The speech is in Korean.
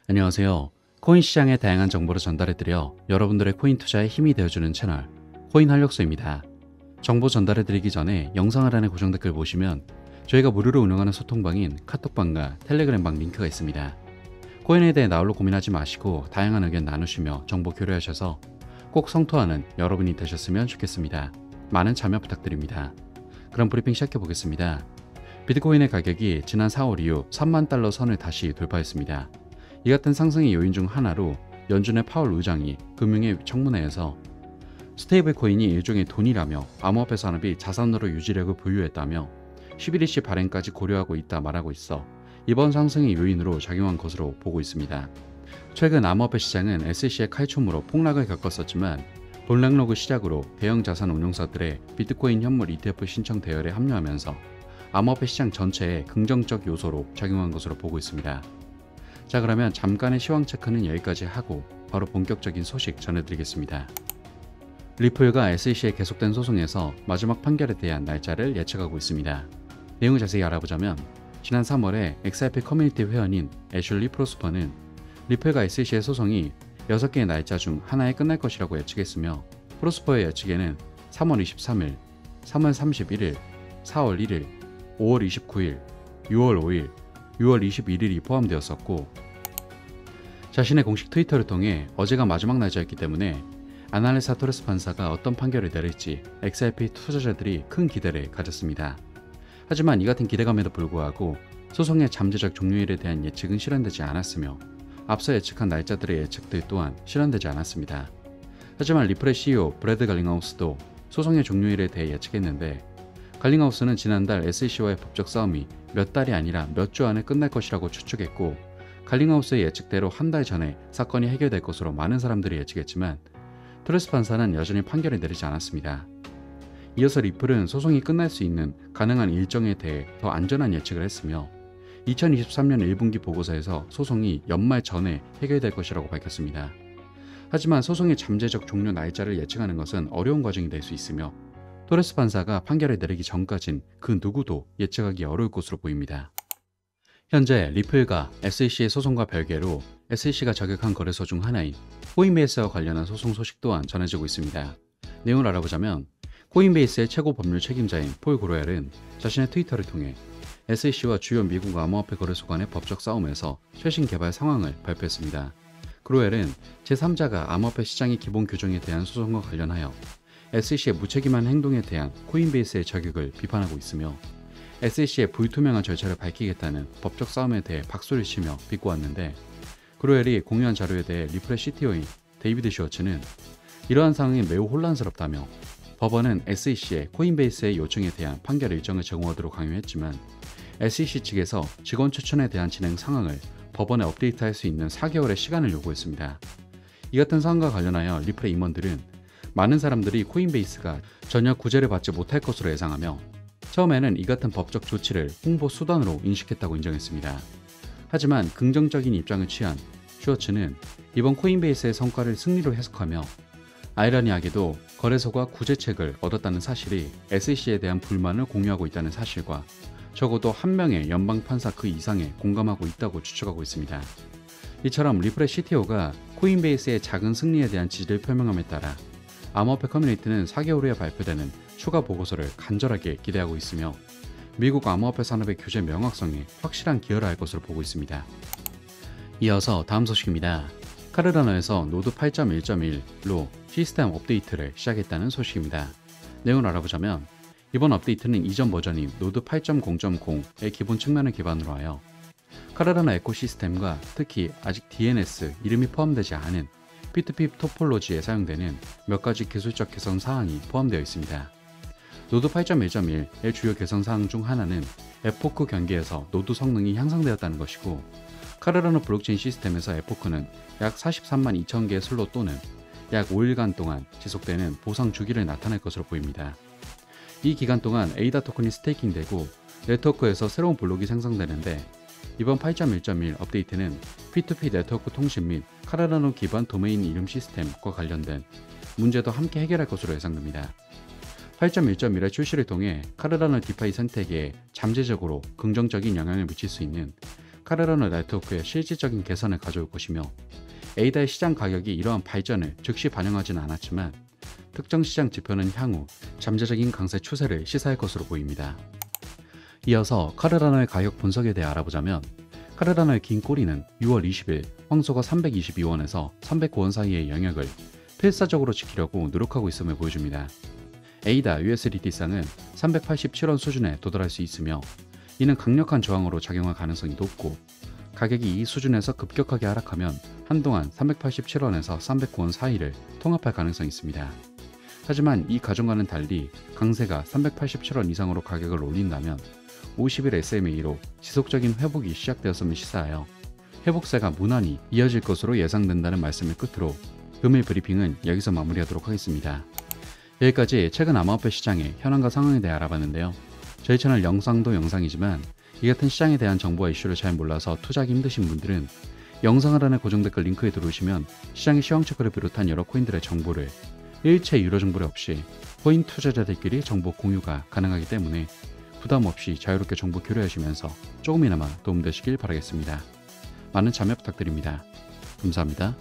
안녕하세요. 코인 시장의 다양한 정보를 전달해드려 여러분들의 코인 투자에 힘이 되어주는 채널 코인 활력소입니다. 정보 전달해드리기 전에 영상 아래의 고정 댓글 보시면 저희가 무료로 운영하는 소통방인 카톡방과 텔레그램방 링크가 있습니다. 코인에 대해 나홀로 고민하지 마시고 다양한 의견 나누시며 정보 교류하셔서 꼭 성토하는 여러분이 되셨으면 좋겠습니다. 많은 참여 부탁드립니다. 그럼 브리핑 시작해 보겠습니다. 비트코인의 가격이 지난 4월 이후 3만 달러 선을 다시 돌파했습니다. 이 같은 상승의 요인 중 하나로 연준의 파월 의장이 금융의 청문회에서 스테이블 코인이 일종의 돈이라며 암호화폐 산업이 자산으로 유지력을 보유했다며 11일치 발행까지 고려하고 있다 말하고 있어 이번 상승의 요인으로 작용한 것으로 보고 있습니다. 최근 암호화폐 시장은 SEC의 칼춤으로 폭락을 겪었었지만 블랙록을 시작으로 대형 자산 운용사들의 비트코인 현물 ETF 신청 대열에 합류하면서 암호화폐 시장 전체에 긍정적 요소로 작용한 것으로 보고 있습니다. 자, 그러면 잠깐의 시황 체크는 여기까지 하고 바로 본격적인 소식 전해드리겠습니다. 리플과 SEC의 계속된 소송에서 마지막 판결에 대한 날짜를 예측하고 있습니다. 내용을 자세히 알아보자면 지난 3월에 XRP 커뮤니티 회원인 애슐리 프로스퍼는 리플과 SEC의 소송이 6개의 날짜 중 하나에 끝날 것이라고 예측했으며, 프로스퍼의 예측에는 3월 23일, 3월 31일, 4월 1일, 5월 29일, 6월 5일, 6월 21일이 포함되었었고, 자신의 공식 트위터를 통해 어제가 마지막 날짜였기 때문에 아날레사 토레스 판사가 어떤 판결을 내릴지 XRP 투자자들이 큰 기대를 가졌습니다. 하지만 이 같은 기대감에도 불구하고 소송의 잠재적 종료일에 대한 예측은 실현되지 않았으며 앞서 예측한 날짜들의 예측들 또한 실현되지 않았습니다. 하지만 리플의 CEO 브래드 갈링하우스도 소송의 종료일에 대해 예측했는데, 갈링하우스는 지난달 SEC와의 법적 싸움이 몇 달이 아니라 몇 주 안에 끝날 것이라고 추측했고, 갈링하우스의 예측대로 한 달 전에 사건이 해결될 것으로 많은 사람들이 예측했지만 토레스 판사는 여전히 판결을 내리지 않았습니다. 이어서 리플은 소송이 끝날 수 있는 가능한 일정에 대해 더 안전한 예측을 했으며 2023년 1분기 보고서에서 소송이 연말 전에 해결될 것이라고 밝혔습니다. 하지만 소송의 잠재적 종료 날짜를 예측하는 것은 어려운 과정이 될 수 있으며 토레스 판사가 판결을 내리기 전까진 그 누구도 예측하기 어려울 것으로 보입니다. 현재 리플과 SEC의 소송과 별개로 SEC가 저격한 거래소 중 하나인 코인베이스와 관련한 소송 소식 또한 전해지고 있습니다. 내용을 알아보자면 코인베이스의 최고 법률 책임자인 폴 그로얄은 자신의 트위터를 통해 SEC와 주요 미국 암호화폐 거래소 간의 법적 싸움에서 최신 개발 상황을 발표했습니다. 그로얄은 제3자가 암호화폐 시장의 기본 규정에 대한 소송과 관련하여 SEC의 무책임한 행동에 대한 코인베이스의 저격을 비판하고 있으며, SEC의 불투명한 절차를 밝히겠다는 법적 싸움에 대해 박수를 치며 비꼬았는데, 그로얄이 공유한 자료에 대해 리플의 CTO인 데이비드 슈워츠는 이러한 상황이 매우 혼란스럽다며 법원은 SEC의 코인베이스의 요청에 대한 판결 일정을 제공하도록 강요했지만 SEC 측에서 직원 추천에 대한 진행 상황을 법원에 업데이트할 수 있는 4개월의 시간을 요구했습니다. 이 같은 사안과 관련하여 리플의 임원들은 많은 사람들이 코인베이스가 전혀 구제를 받지 못할 것으로 예상하며 처음에는 이 같은 법적 조치를 홍보 수단으로 인식했다고 인정했습니다. 하지만 긍정적인 입장을 취한 슈워츠는 이번 코인베이스의 성과를 승리로 해석하며 아이러니하게도 거래소가 구제책을 얻었다는 사실이 SEC에 대한 불만을 공유하고 있다는 사실과 적어도 한 명의 연방판사 그 이상에 공감하고 있다고 추측하고 있습니다. 이처럼 리플의 CTO가 코인베이스의 작은 승리에 대한 지지를 표명함에 따라 암호화폐 커뮤니티는 4개월 후에 발표되는 추가 보고서를 간절하게 기대하고 있으며 미국 암호화폐 산업의 규제 명확성에 확실한 기여를 할 것으로 보고 있습니다. 이어서 다음 소식입니다. 카르다노에서 노드 8.1.1로 시스템 업데이트를 시작했다는 소식입니다. 내용을 알아보자면 이번 업데이트는 이전 버전인 노드 8.0.0의 기본 측면을 기반으로 하여 카르다노 에코시스템과 특히 아직 DNS 이름이 포함되지 않은 P2P 토폴로지에 사용되는 몇 가지 기술적 개선 사항이 포함되어 있습니다. 노드 8.1.1의 주요 개선 사항 중 하나는 에포크 경계에서 노드 성능이 향상되었다는 것이고, 카르다노 블록체인 시스템에서 에포크는 약 43만 2천 개의 슬롯 또는 약 5일간 동안 지속되는 보상 주기를 나타낼 것으로 보입니다. 이 기간 동안 에이다 토큰이 스테이킹되고 네트워크에서 새로운 블록이 생성되는데, 이번 8.1.1 업데이트는 P2P 네트워크 통신 및 카르다노 기반 도메인 이름 시스템과 관련된 문제도 함께 해결할 것으로 예상됩니다. 8.1.1의 출시를 통해 카르다노 디파이 생태계에 잠재적으로 긍정적인 영향을 미칠 수 있는 카르라노 네트워크의 실질적인 개선을 가져올 것이며, 에이다의 시장 가격이 이러한 발전을 즉시 반영하지는 않았지만 특정 시장 지표는 향후 잠재적인 강세 추세를 시사할 것으로 보입니다. 이어서 카르라노의 가격 분석에 대해 알아보자면, 카르라노의 긴 꼬리는 6월 20일 황소가 322원에서 309원 사이의 영역을 필사적으로 지키려고 노력하고 있음을 보여줍니다. 에이다 USDT상은 387원 수준에 도달할 수 있으며, 이는 강력한 저항으로 작용할 가능성이 높고, 가격이 이 수준에서 급격하게 하락하면 한동안 387원에서 309원 사이를 통합할 가능성이 있습니다. 하지만 이 가정과는 달리 강세가 387원 이상으로 가격을 올린다면 50일 SMA로 지속적인 회복이 시작되었음을 시사하여 회복세가 무난히 이어질 것으로 예상된다는 말씀을 끝으로 금일 브리핑은 여기서 마무리하도록 하겠습니다. 여기까지 최근 암호화폐 시장의 현황과 상황에 대해 알아봤는데요. 저희 채널 영상도 영상이지만 이 같은 시장에 대한 정보와 이슈를 잘 몰라서 투자하기 힘드신 분들은 영상 하단의 고정 댓글 링크에 들어오시면 시장의 시황체크를 비롯한 여러 코인들의 정보를 일체 유료 정보료 없이 코인 투자자들끼리 정보 공유가 가능하기 때문에 부담 없이 자유롭게 정보 교류하시면서 조금이나마 도움되시길 바라겠습니다. 많은 참여 부탁드립니다. 감사합니다.